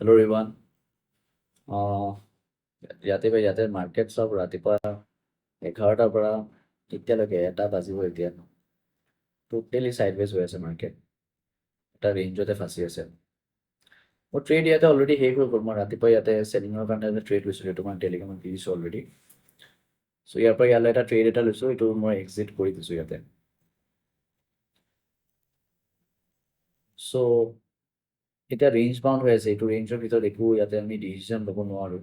Hello everyone. Uh, ইয়াতে market চব ৰাতিপুৱা 11টাৰ পৰা এতিয়ালৈকে 1টা বাজিব এতিয়া টোটেলি চাইডৱেজ হৈ আছে মাৰ্কেট এটা ৰেঞ্জতে ফাঁচি আছে মোৰ ট্ৰেড ইয়াতে অলৰেডি শেষ হৈ গ'ল মই ৰাতিপুৱা ইয়াতে চেলিঙৰ কাৰণে এটা ট্ৰেড লৈছিলোঁ এইটো মই টেলিগ্ৰামত দি দিছোঁ অলৰেডি চ' ইয়াৰ পৰা ইয়ালৈ এটা ট্ৰেড এটা লৈছোঁ এইটো মই এক্সিট কৰি দিছোঁ ইয়াতে চ' এতিয়া ৰেঞ্জ বাউণ্ড হৈ আছে এইটো ৰেঞ্জৰ ভিতৰত একো ইয়াতে আমি ডিচিশ্যন ল'ব নোৱাৰোঁ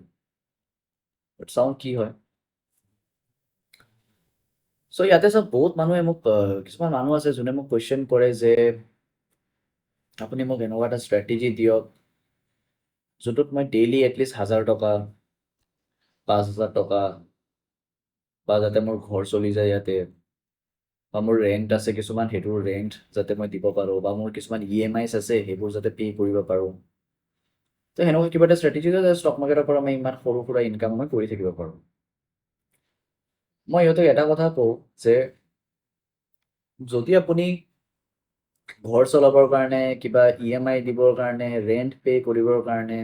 বাট চাওঁ কি হয় চ' ইয়াতে চব বহুত মানুহে মোক কিছুমান মানুহ আছে যোনে মোক কুৱেশ্যন কৰে যে আপুনি মোক এনেকুৱা এটা ষ্ট্ৰেটেজি দিয়ক যোনটোত মই ডেইলি এটলিষ্ট 1000 টকা 5000 টকা বা যাতে মোৰ ঘৰ চলি যায় ইয়াতে বা মোৰ ৰেণ্ট আছে কিছুমান সেইটোৰ ৰেণ্ট যাতে মই দিব পাৰোঁ বা মোৰ কিছুমান EMIs আছে সেইবোৰ যাতে পে' কৰিব পাৰোঁ তো সেনেকুৱা কিবা এটা ষ্ট্ৰেটেজি যে ষ্টক মাৰ্কেটৰ পৰা মই ইমান সৰু সুৰা ইনকাম মই কৰি থাকিব পাৰোঁ মই সিহঁতক এটা কথা কওঁ যে যদি আপুনি ঘৰ চলাবৰ কাৰণে কিবা EMI দিবৰ কাৰণে ৰেণ্ট পে' কৰিবৰ কাৰণে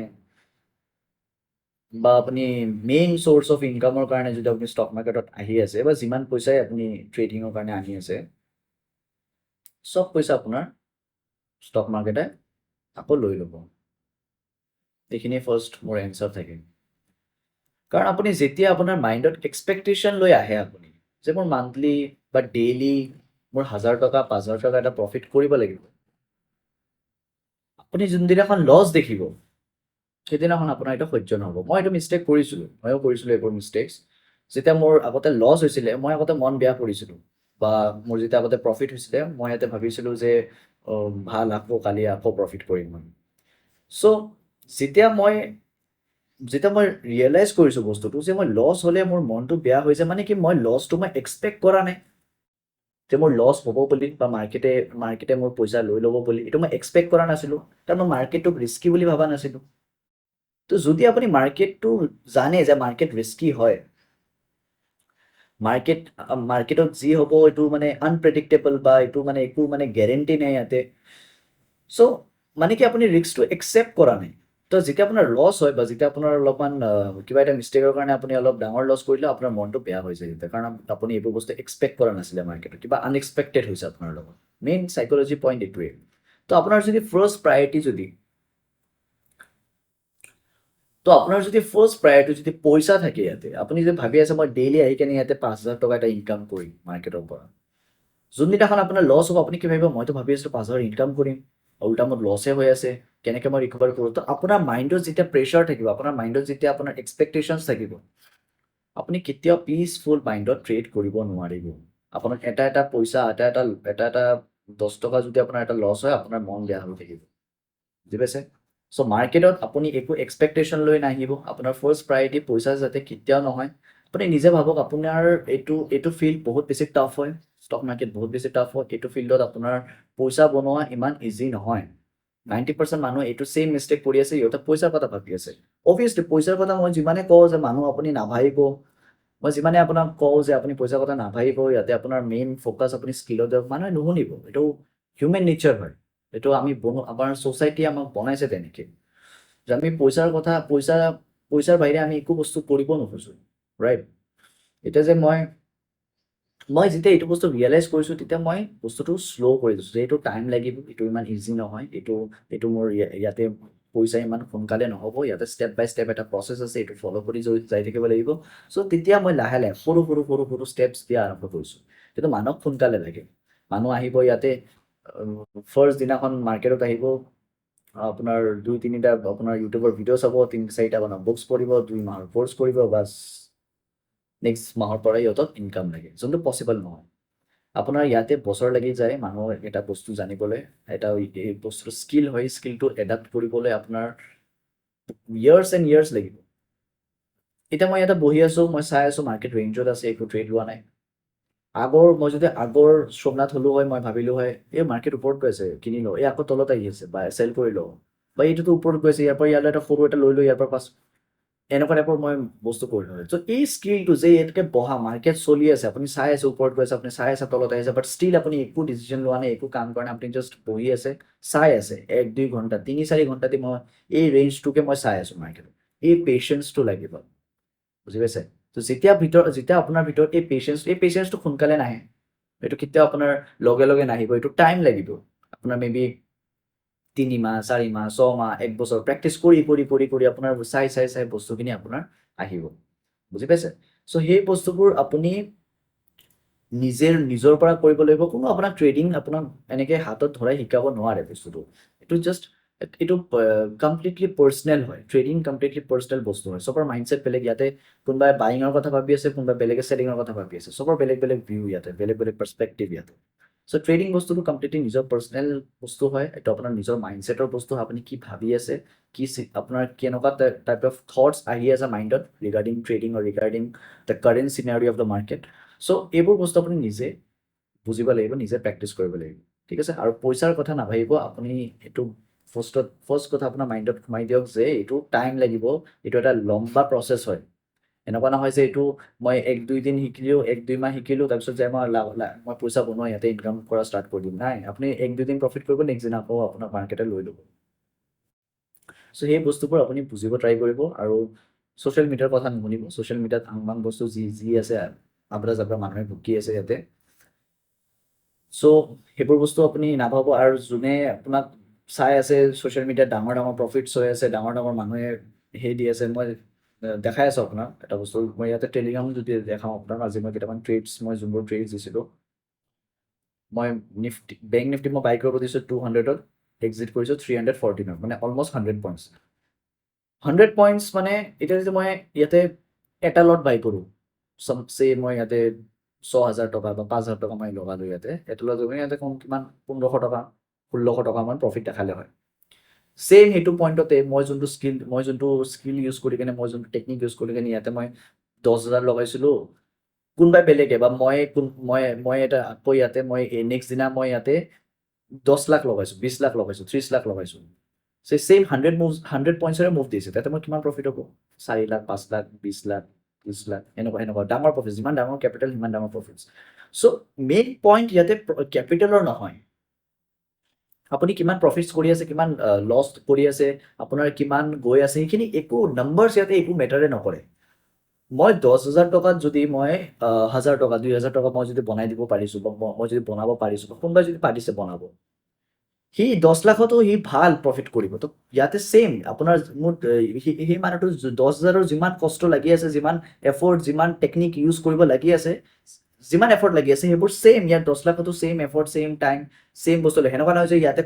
বা আপুনি মেইন চ'ৰ্চ অফ ইনকামৰ কাৰণে যদি আপুনি ষ্টক মাৰ্কেটত আহি আছে বা যিমান পইচাই আপুনি ট্ৰেডিঙৰ কাৰণে আহি আছে চব পইচা আপোনাৰ ষ্টক মাৰ্কেটে আকৌ লৈ ল'ব এইখিনিয়ে ফাৰ্ষ্ট মোৰ এনচাৰ থাকে কাৰণ আপুনি যেতিয়া আপোনাৰ মাইণ্ডত এক্সপেক্টেশ্যন লৈ আহে আপুনি যে মোৰ মান্থলি বা ডেইলি মোৰ 1000 টকা 5000 টকা এটা প্ৰফিট কৰিব লাগিব আপুনি যোনদিনাখন লছ দেখিব সেইদিনাখন আপোনাৰ এইটো সহ্য নহ'ব মই এইটো মিষ্টেক কৰিছিলোঁ ময়ো কৰিছিলোঁ এইবোৰ মিষ্টেক্স যেতিয়া মোৰ আগতে লছ হৈছিলে মই আগতে মন বেয়া কৰিছিলোঁ বা মোৰ যেতিয়া আগতে প্ৰফিট হৈছিলে মই ইয়াতে ভাবিছিলোঁ যে ভাল আকৌ কালি আকৌ প্ৰফিট কৰিম মই চ' যেতিয়া মই ৰিয়েলাইজ কৰিছোঁ বস্তুটো যে মই লছ হ'লে মোৰ মনটো বেয়া হৈছে মানে কি মই লছটো মই এক্সপেক্ট কৰা নাই যে মোৰ লছ হ'ব বুলি বা মাৰ্কেটে মোৰ পইচা লৈ ল'ব বুলি এইটো মই এক্সপেক্ট কৰা নাছিলোঁ কাৰণ মই মাৰ্কেটটোক ৰিস্কি বুলি ভবা নাছিলোঁ তো যদি আপুনি মাৰ্কেটটো জানে যে মাৰ্কেট ৰিস্কি হয় মাৰ্কেটত যি হ'ব এইটো মানে আনপ্ৰেডিক্টেবল বা এইটো মানে একো মানে গেৰেণ্টি নাই ইয়াতে চ' মানে কি আপুনি ৰিস্কটো একচেপ্ট কৰা নাই তো যেতিয়া আপোনাৰ লছ হয় বা যেতিয়া আপোনাৰ অলপমান কিবা এটা মিষ্টেকৰ কাৰণে আপুনি অলপ ডাঙৰ লছ কৰিলে আপোনাৰ মনটো বেয়া হৈ যায় তেতিয়া কাৰণ আপুনি এইবোৰ বস্তু এক্সপেক্ট কৰা নাছিলে মাৰ্কেটত কিবা আনএক্সপেক্টেড হৈছে আপোনাৰ লগত মেইন চাইক'লজি পইণ্ট এইটোৱে তো আপোনাৰ যদি ফাৰ্ষ্ট প্ৰায়ৰিটি যদি পইচা থাকে ইয়াতে আপুনি যদি ভাবি আছে মই ডেইলি আহি কেনে ইয়াতে 5000 টকা এটা ইনকাম কৰিম মাৰ্কেটৰ পৰা যোনদিনাখন আপোনাৰ লছ হ'ব আপুনি কি ভাবিব মইতো ভাবি আছিলোঁ 5000 ইনকাম কৰিম উল্টা মোৰ লছে হৈ আছে কেনেকৈ মই ৰিকভাৰ কৰোঁ তো আপোনাৰ মাইণ্ডত যেতিয়া প্ৰেছাৰ থাকিব আপোনাৰ মাইণ্ডত যেতিয়া আপোনাৰ এক্সপেক্টেশ্যনছ থাকিব আপুনি কেতিয়াও পিচফুল মাইণ্ডত ট্ৰেড কৰিব নোৱাৰিব আপোনাৰ এটা পইচা এটা 10 টকা যদি আপোনাৰ এটা লছ হয় আপোনাৰ মন বেয়া হৈ থাকিব বুজি পাইছে চ' মাৰ্কেটত আপুনি একো এক্সপেক্টেশ্যন লৈ নাহিব আপোনাৰ ফাৰ্ষ্ট প্ৰায়ৰিটি পইচা যাতে কেতিয়াও নহয় আপুনি নিজে ভাবক আপোনাৰ এইটো ফিল্ড বহুত বেছি টাফ হয় ষ্টক মাৰ্কেট বহুত বেছি টাফ হয় এইটো ফিল্ডত আপোনাৰ পইচা বনোৱা ইমান ইজি নহয় 90% মানুহ এইটো ছেইম মিষ্টেক কৰি আছে সিহঁতে পইচাৰ কথা ভাবি আছে অভিয়াছলি পইচাৰ কথা মই যিমানে কওঁ যে মানুহ আপুনি নাভাবিব মই যিমানে আপোনাক কওঁ যে আপুনি পইচাৰ কথা নাভাবিব ইয়াতে আপোনাৰ মেইন ফ'কাছ আপুনি স্কিলত দিয়ক মানুহে নুশুনিব এইটো হিউমেন নেচাৰ হয় এইটো আমি আমাৰ ছ'চাইটিয়ে আমাক বনাইছে তেনেকৈ যে আমি পইচাৰ বাহিৰে আমি একো বস্তু কৰিব নোখোজোঁ ৰাইট এতিয়া যে মই যেতিয়া এইটো বস্তু ৰিয়েলাইজ কৰিছোঁ তেতিয়া মই বস্তুটো শ্ল' কৰি দিছোঁ যে এইটো টাইম লাগিব এইটো ইমান ইজি নহয় এইটো মোৰ ইয়াতে পইচা ইমান সোনকালে নহ'ব ইয়াতে ষ্টেপ বাই ষ্টেপ এটা প্ৰচেছ আছে এইটো ফ'ল' কৰি যাই থাকিব লাগিব চ' তেতিয়া মই লাহে লাহে সৰু ষ্টেপছ দিয়া আৰম্ভ কৰিছোঁ কিন্তু মানুহক সোনকালে লাগে মানুহ আহিব ইয়াতে ফাৰ্ষ্ট দিনাখন মাৰ্কেটত আহিব আপোনাৰ 2-3টা আপোনাৰ ইউটিউবৰ ভিডিঅ' চাব 3-4টা আপোনাৰ বুকছ পঢ়িব 2 মাহৰ কৰ্চ কৰিব বাছ নেক্সট মাহৰ পৰা সিহঁতক ইনকাম লাগে যোনটো পচিবল নহয় আপোনাৰ ইয়াতে বছৰ লাগি যায় মানুহৰ এটা বস্তু জানিবলৈ এটা এই বস্তুটো স্কিল হয় স্কিলটো এডাপ্ট কৰিবলৈ আপোনাৰ ইয়াৰ্ছ এণ্ড ইয়াৰ্ছ লাগিব এতিয়া মই ইয়াতে বহি আছোঁ মই চাই আছোঁ মাৰ্কেট ৰেঞ্জত আছে একো ট্ৰেড লোৱা নাই মই যদি আগৰ সোমনাথ হ'লো হয় মই ভাবিলোঁ হয় এই মাৰ্কেট ওপৰত গৈ আছে কিনি লওঁ এই আকৌ তলত আহি আছে বা চেল কৰি লওঁ বা এইটোতো ওপৰত গৈ আছে ইয়াৰ পৰা ইয়ালৈ এটা সৰু এটা লৈ ইয়াৰ পৰা পাছ এনেকুৱা টাইপৰ মই বস্তু কৰি লওঁ চ' এই স্কিলটো যে ইয়াতকে বহা মাৰ্কেট চলি আছে আপুনি চাই আছে ওপৰত গৈ আছে আপুনি চাই আছে তলত আহিছে বাট ষ্টিল আপুনি একো ডিচিজন লোৱা নাই একো কাম কৰা নাই আপুনি জাষ্ট বহি আছে চাই আছে 1-2 ঘণ্টা 3-4 ঘণ্টা দি মই এই ৰেঞ্জটোকে মই চাই আছো মাৰ্কেটত এই পেচেন্সটো লাগিব বুজি পাইছে তো যেতিয়া আপোনাৰ ভিতৰত এই পেচেন্সটো সোনকালে নাহে এইটো কেতিয়াও আপোনাৰ লগে লগে নাহিব এইটো টাইম লাগিব আপোনাৰ মেবি 3 মাহ 4 মাহ 6 মাহ 1 বছৰ প্ৰেক্টিচ কৰি আপোনাৰ চাই বস্তুখিনি আপোনাৰ আহিব বুজি পাইছে চ' সেই বস্তুবোৰ আপুনি নিজৰ পৰা কৰিব লাগিব কোনো আপোনাৰ ট্ৰেডিং আপোনাক এনেকে হাতত ধৰাই শিকাব নোৱাৰে বস্তুটো এইটো জাষ্ট এইটো কমপ্লিটলি পাৰ্চনেল হয় ট্ৰেডিং কমপ্লিটলি পাৰ্চনেল বস্তু হয় চবৰ মাইণ্ডছেট বেলেগ ইয়াতে কোনোবাই বাইঙৰ কথা ভাবি আছে কোনোবাই বেলেগে চেলিঙৰ কথা ভাবি আছে চবৰ বেলেগ বেলেগ ভিউ ইয়াতে বেলেগ বেলেগ পাৰ্চপেক্টিভ ইয়াতে চ' ট্ৰেডিং বস্তুটো কমপ্লিটলি নিজৰ পাৰ্চনেল বস্তু হয় এইটো আপোনাৰ নিজৰ মাইণ্ডছেটৰ বস্তু হয় আপুনি কি ভাবি আছে কি আপোনাৰ কেনেকুৱা টাইপ অফ থটছ আহি আছে মাইণ্ডত ৰিগাৰ্ডিং ট্ৰেডিং আৰু regarding the current scenario of the market চ' এইবোৰ বস্তু আপুনি নিজে বুজিব লাগিব নিজে প্ৰেক্টিচ কৰিব লাগিব ঠিক আছে আৰু পইচাৰ কথা নাভাবিব আপুনি এইটো ফাৰ্ষ্ট কথা আপোনাৰ মাইণ্ডত সোমাই দিয়ক যে এইটো টাইম লাগিব এইটো এটা লম্বা প্ৰচেছ হয় এনেকুৱা নহয় যে এইটো মই 1-2 দিন শিকিলোঁ 1-2 মাহ শিকিলোঁ তাৰপিছত যে মই পইচা বনোৱা ইয়াতে ইনকাম কৰা ষ্টাৰ্ট কৰি দিম নাই আপুনি 1-2 দিন প্ৰফিট কৰিব নেক্সট দিন আকৌ আপোনাৰ মাৰ্কেটে লৈ ল'ব চ' সেই বস্তুবোৰ আপুনি বুজিব ট্ৰাই কৰিব আৰু ছ'চিয়েল মিডিয়াৰ কথা নুশুনিব ছ'চিয়েল মিডিয়াত আংমাং বস্তু যি আছে আবৰা জাবৰা মানুহে ভুকি আছে ইয়াতে চ' সেইবোৰ বস্তু আপুনি নাভাব আৰু যোনে আপোনাক চাই আছে ছ'চিয়েল মিডিয়াত ডাঙৰ প্ৰফিটছ হৈ আছে ডাঙৰ মানুহে সেই দি আছে মই দেখাই আছোঁ আপোনাক এটা বস্তু মই ইয়াতে টেলিগ্ৰাম যদি দেখাওঁ আপোনাক আজি মই কেইটামান ট্ৰেডছ মই যোনবোৰ ট্ৰেডছ দিছিলোঁ মই নিফটি বেংক নিফটি মই বাই কৰিব দিছোঁ 200ত এক্সিট কৰিছোঁ 314ত মানে অলমষ্ট 100 পইণ্টছ 100 পইণ্টছ মানে এতিয়া যদি মই ইয়াতে এটা লট বাই কৰোঁ চবচে মই ইয়াতে 6,000 টকা বা 5,000 টকা মই লগালোঁ ইয়াতে এটা লট ইয়াতে কম কিমান 1,500 টকা 1,600 টকা মান প্ৰফিট দেখালে হয় ছেম সেইটো পইণ্টতে মই যোনটো স্কিল ইউজ কৰি কিনে মই যোনটো টেকনিক ইউজ কৰি কিনে ইয়াতে মই 10,000 লগাইছিলোঁ কোনোবাই বেলেগে বা মই এটা আকৌ ইয়াতে মই নেক্সট দিনা মই ইয়াতে 10 লাখ লগাইছোঁ 20 লাখ লগাইছোঁ 30 লাখ লগাইছোঁ ছেম 100 পইণ্টছৰে মুভ দিছে তাতে মই কিমান প্ৰফিট হ'ব 4 লাখ 5 লাখ 20 লাখ 30 লাখ এনেকুৱা ডাঙৰ প্ৰফিট যিমান ডাঙৰ কেপিটেল সিমান ডাঙৰ প্ৰফিট চ' মেইন পইণ্ট ইয়াতে কেপিটেলৰ নহয় আপুনি কিমান প্ৰফিটছ কৰি আছে কিমান লছ কৰি আছে আপোনাৰ কিমান গৈ আছে সেইখিনি একো নাম্বাৰছ ইয়াতে একো মেটাৰে নকৰে মই 10,000 টকাত যদি মই 1,000 টকা 2,000 টকা মই যদি বনাই দিব পাৰিছোঁ বা মই যদি বনাব পাৰিছোঁ বা কোনোবাই যদি পাৰিছে বনাব সি 10 লাখতো সি ভাল প্ৰফিট কৰিব তো ইয়াতে ছেইম আপোনাৰ মোৰ সেই মানুহটো 10,000ৰ যিমান কষ্ট লাগি আছে যিমান এফৰ্ট যিমান টেকনিক ইউজ কৰিব লাগি আছে যিমান এফৰ্ট লাগি আছে সেইবোৰ ছেইম ইয়াত 10 লাখতো same effort same time same বস্তু লাগে সেনেকুৱা নহয় যে ইয়াতে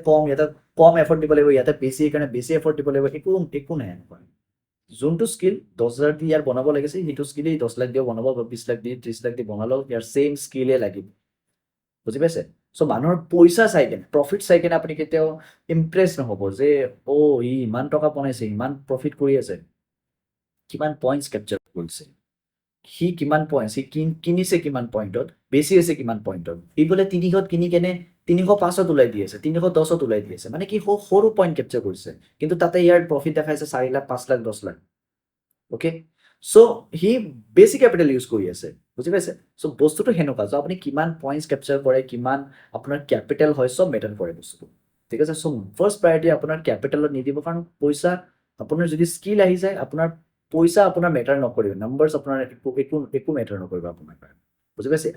কম এফৰ্ট দিব লাগিব ইয়াতে বেছি সেইকাৰণে বেছি এফৰ্ট দিব লাগিব একো নাই এনেকুৱা যোনটো স্কিল 10,000 দি ইয়াৰ বনাব লাগিছে সেইটো স্কিলেই 10 লাখ দিও বনাব বা 20 লাখ দি 30 লাখ দি বনালেও ইয়াৰ ছেইম স্কিলে লাগিব বুজি পাইছে চ' মানুহৰ পইচা চাই কেনে প্ৰফিট চাই কেনে আপুনি কেতিয়াও ইমপ্ৰেছ নহ'ব যে ই ইমান টকা বনাইছে ইমান প্ৰফিট কৰি আছে কিমান পইণ্টছ কেপচাৰ কৰিছে সি কিমান পইণ্টছ সি কিনিছে কিমান পইণ্টত বেছি আছে কিমান পইণ্টত সি বোলে 300ত কিনি কেনে 305ত ওলাই দি আছে 310ত ওলাই দি আছে মানে কি সৰু পইণ্ট কেপচাৰ কৰিছে কিন্তু তাতে ইয়াৰ প্ৰফিট দেখাইছে 4 লাখ 5 লাখ 10 লাখ অ'কে চ' সি বেছি কেপিটেল ইউজ কৰি আছে বুজি পাইছে চ' বস্তুটো সেনেকুৱা চ' আপুনি কিমান পইণ্টছ কেপচাৰ কৰে কিমান আপোনাৰ কেপিটেল হয় চব মেটাৰ কৰে বস্তুটো ঠিক আছে চ' ফাৰ্ষ্ট প্ৰায়ৰিটি আপোনাৰ কেপিটেলত নিদিব কাৰণ পইচা আপোনাৰ যদি স্কিল আহি যায় আপোনাৰ পইচা আপোনাৰ মেটাৰ নকৰিব নাম্বাৰছ আপোনাৰ একো মেটাৰ নকৰিব আপোনাৰ কাৰণে বুজি পাইছে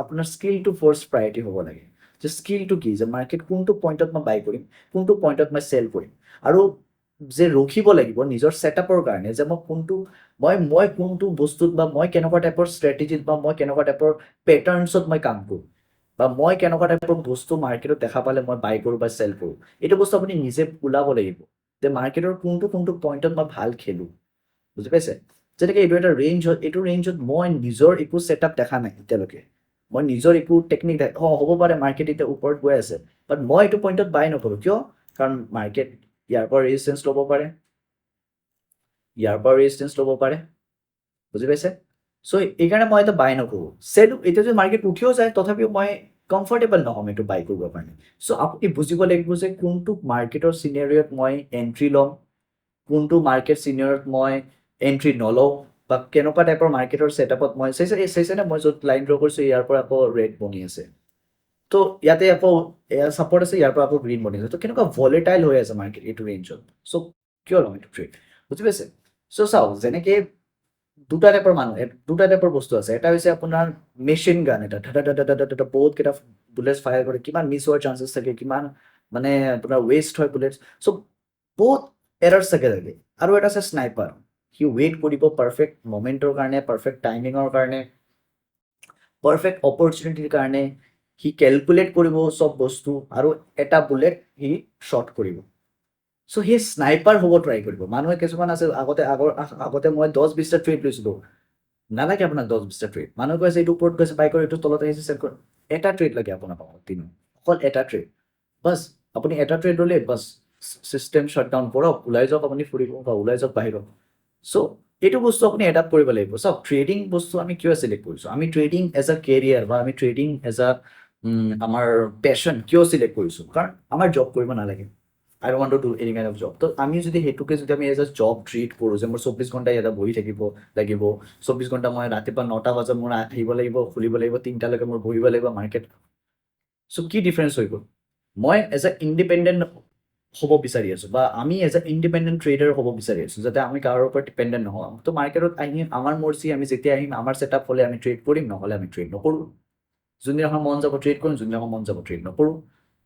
আপোনাৰ স্কিলটো ফাৰ্ষ্ট প্ৰায়ৰিটি হ'ব লাগে যে স্কিলটো কি যে মাৰ্কেট কোনটো পইণ্টত মই বাই কৰিম কোনটো পইণ্টত মই চেল কৰিম আৰু যে ৰখিব লাগিব নিজৰ ছেটআপৰ কাৰণে যে মই কোনটো বস্তুত বা মই কেনেকুৱা টাইপৰ ষ্ট্ৰেটেজিত বা মই কেনেকুৱা টাইপৰ পেটাৰ্ণছত মই কাম কৰোঁ বা মই কেনেকুৱা টাইপৰ বস্তু মাৰ্কেটত দেখা পালে মই বাই কৰোঁ বা চেল কৰোঁ এইটো বস্তু আপুনি নিজে ওলাব লাগিব যে মাৰ্কেটৰ কোনটো পইণ্টত মই ভাল খেলোঁ বুজি পাইছে যেনেকৈ এইটো এটা ৰেঞ্জ হয় এইটো ৰেঞ্জত মই নিজৰ একো ছেটআপ দেখা নাই এতিয়ালৈকে মই নিজৰ একো টেকনিক হ'ব পাৰে মাৰ্কেট এতিয়া ওপৰত গৈ আছে বাট মই এইটো পইণ্টত বাই নকৰোঁ কিয় কাৰণ মাৰ্কেট ইয়াৰ পৰা ৰেজিষ্টেঞ্চ ল'ব পাৰে ইয়াৰ পৰা ৰেজিষ্টেঞ্চ ল'ব পাৰে বুজি পাইছে চ' এইকাৰণে মই এটা বাই নকৰোঁ এতিয়া যদি মাৰ্কেট উঠিও যায় তথাপিও মই কমফৰ্টেবল নহ'ম এইটো বাই কৰিবৰ কাৰণে চ' আপুনি বুজিব লাগিব যে কোনটো মাৰ্কেটৰ চিনেৰিয়ত মই এণ্ট্ৰি ল'ম কোনটো মাৰ্কেট চিনেৰিয়ত মই এণ্ট্ৰি নলওঁ বা কেনেকুৱা টাইপৰ মাৰ্কেটৰ ছেটআপত মই চাইছেনে মই য'ত লাইন ড্ৰ কৰিছোঁ ইয়াৰ পৰা আকৌ ৰেড বনি আছে তো ইয়াতে আকৌ এয়া ছাপৰ্ট আছে ইয়াৰ পৰা আকৌ গ্ৰীণ বনি আছে তো কেনেকুৱা ভলেটাইল হৈ আছে মাৰ্কেট এইটো ৰেঞ্জত চ' কিয় ল'ম এইটো ট্ৰেড বুজি পাইছে চ' চাওক যেনেকৈ দুটা টাইপৰ বস্তু আছে এটা হৈছে আপোনাৰ মেচিন গান এটা বহুত কেইটা বুলেটছ ফায়াৰ কৰে কিমান মিছ হোৱাৰ চান্সেছ থাকে কিমান মানে আপোনাৰ ৱেষ্ট হয় বুলেটছ চ' বহুত এৰাৰ্ছ থাকে আৰু এটা আছে স্নাইপাৰ সি ৱেইট কৰিব পাৰফেক্ট মমেণ্টৰ কাৰণে পাৰফেক্ট টাইমিঙৰ কাৰণে পাৰফেক্ট অপৰচুনিটিৰ কাৰণে সি কেলকুলেট কৰিব চব বস্তু আৰু এটা বুলেট সি শ্বট কৰিব চ' সেই স্নাইপাৰ হ'ব ট্ৰাই কৰিব মানুহে কিছুমান আছে আগতে মই 10-20টা ট্ৰেড লৈছিলোঁ নালাগে আপোনাক 10-20টা ট্ৰেড মানুহে কৈছে এইটো ওপৰত গৈছে বাই কৰে এইটো তলত আহিছে চেল কৰে এটা ট্ৰেড লাগে আপোনাক দিনত অকল এটা ট্ৰেড বাছ আপুনি এটা ট্ৰেড ল'লে বাছ চিষ্টেম শ্বাটডাউন কৰক ওলাই যাওক আপুনি ফুৰিব বা ওলাই যাওক বাহিৰত চ' এইটো বস্তু আপুনি এডাপ্ট কৰিব লাগিব চাওক ট্ৰেডিং বস্তু আমি কিয় চিলেক্ট কৰিছোঁ আমি ট্ৰেডিং এজ আ কেৰিয়াৰ বা আমি ট্ৰেডিং এজ আ আমাৰ পেশ্যন কিয় চিলেক্ট কৰিছোঁ কাৰণ আমাৰ জব কৰিব নালাগে I don't want to do any kind of job তো আমি যদি সেইটোকে যদি আমি এজ আ জব ট্ৰিট কৰোঁ যে মোৰ 24 ঘণ্টা ইয়াতে বহি থাকিব লাগিব 24 ঘণ্টা মই ৰাতিপুৱা 9টা বজাত মোৰ আহিব লাগিব খুলিব লাগিব 3টালৈকে মোৰ বহিব লাগিব মাৰ্কেট চ' কি ডিফাৰেঞ্চ হৈ গ'ল মই এজ এ ইণ্ডিপেণ্ডেণ্ট হ'ব বিচাৰি আছোঁ বা আমি এজ এ ইণ্ডিপেণ্ডেণ্ট ট্ৰেডাৰ হ'ব বিচাৰি আছোঁ যাতে আমি কাৰোৰ ওপৰত ডিপেণ্ডেণ্ট নহওঁ তো মাৰ্কেটত আহিম আমাৰ মৰ্জি আমি যেতিয়া আহিম আমাৰ ছেটআপ হ'লে আমি ট্ৰেড কৰিম নহ'লে আমি ট্ৰেড নকৰোঁ যোনদিনাখন মন যাব ট্ৰেড কৰিম যোনদিনাখন মন যাব ট্ৰেড নকৰোঁ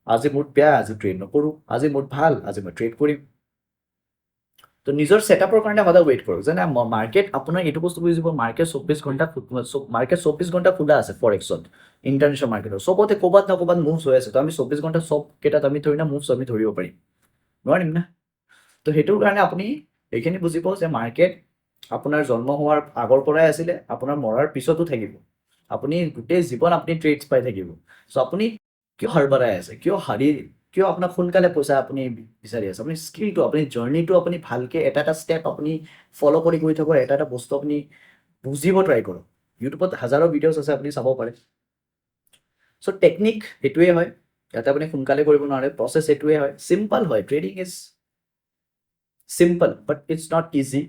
আজি মুড বেয়া আজি ট্ৰেড নকৰোঁ আজি মুড ভাল আজি মই ট্ৰেড কৰিম তো নিজৰ ছেটআপৰ কাৰণে সদায় ৱেইট কৰক যেনে মাৰ্কেট আপোনাৰ এইটো বস্তু বুজিব মাৰ্কেট 24 ঘণ্টা খোলা আছে ফৰেক্সত ইণ্টাৰনেশ্যনেল মাৰ্কেটত চবতে ক'ৰবাত না ক'ৰবাত মুভছ হৈ আছে তো আমি 24 ঘণ্টা চব কেইটাত আমি ধৰি না মুভছ আমি ধৰিব পাৰিম নোৱাৰিম না তো সেইটোৰ কাৰণে আপুনি এইখিনি বুজিব যে মাৰ্কেট আপোনাৰ জন্ম হোৱাৰ আগৰ পৰাই আছিলে আপোনাৰ মৰাৰ পিছতো থাকিব আপুনি গোটেই জীৱন আপুনি ট্ৰেডছ পাই থাকিব চ' আপুনি কিয় হাৰবাৰাই আছে কিয় আপোনাক সোনকালে পইচা আপুনি বিচাৰি আছে আপুনি স্কিলটো আপুনি জাৰ্ণিটো আপুনি ভালকৈ এটা ষ্টেপ আপুনি ফ'ল' কৰি গৈ থাকক এটা বস্তু আপুনি বুজিব ট্ৰাই কৰক ইউটিউবত হাজাৰো ভিডিঅ'ছ আছে আপুনি চাব পাৰে চ' টেকনিক সেইটোৱে হয় ইয়াতে আপুনি সোনকালে কৰিব নোৱাৰে প্ৰচেছ সেইটোৱে হয় চিম্পল হয় trading is simple but it's not easy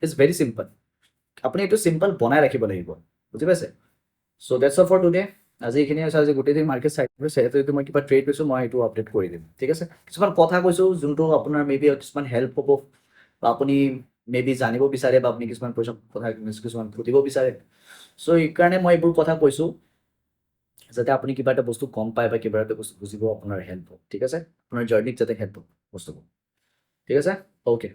it's very simple আপুনি এইটো চিম্পল বনাই ৰাখিব লাগিব বুজি পাইছে so' that's all for today আজি এইখিনি আছে আজি গোটেই দিন মাৰ্কেট চাই যদি মই কিবা ট্ৰেড লৈছোঁ মই এইটো আপডেট কৰি দিম ঠিক আছে কিছুমান কথা কৈছোঁ যোনটো আপোনাৰ মেবি কিছুমান হেল্প হ'ব বা আপুনি মেবি জানিব বিচাৰে বা আপুনি কিছুমান কথা কিছুমান সুধিব বিচাৰে চ' সেইকাৰণে মই এইবোৰ কথা কৈছোঁ যাতে আপুনি কিবা এটা বস্তু গম পায় বা কিবা এটা বস্তু বুজিব আপোনাৰ হেল্প হ'ব ঠিক আছে আপোনাৰ জাৰ্ণিত যাতে হেল্প হ'ব বস্তুবোৰ ঠিক আছে অ'কে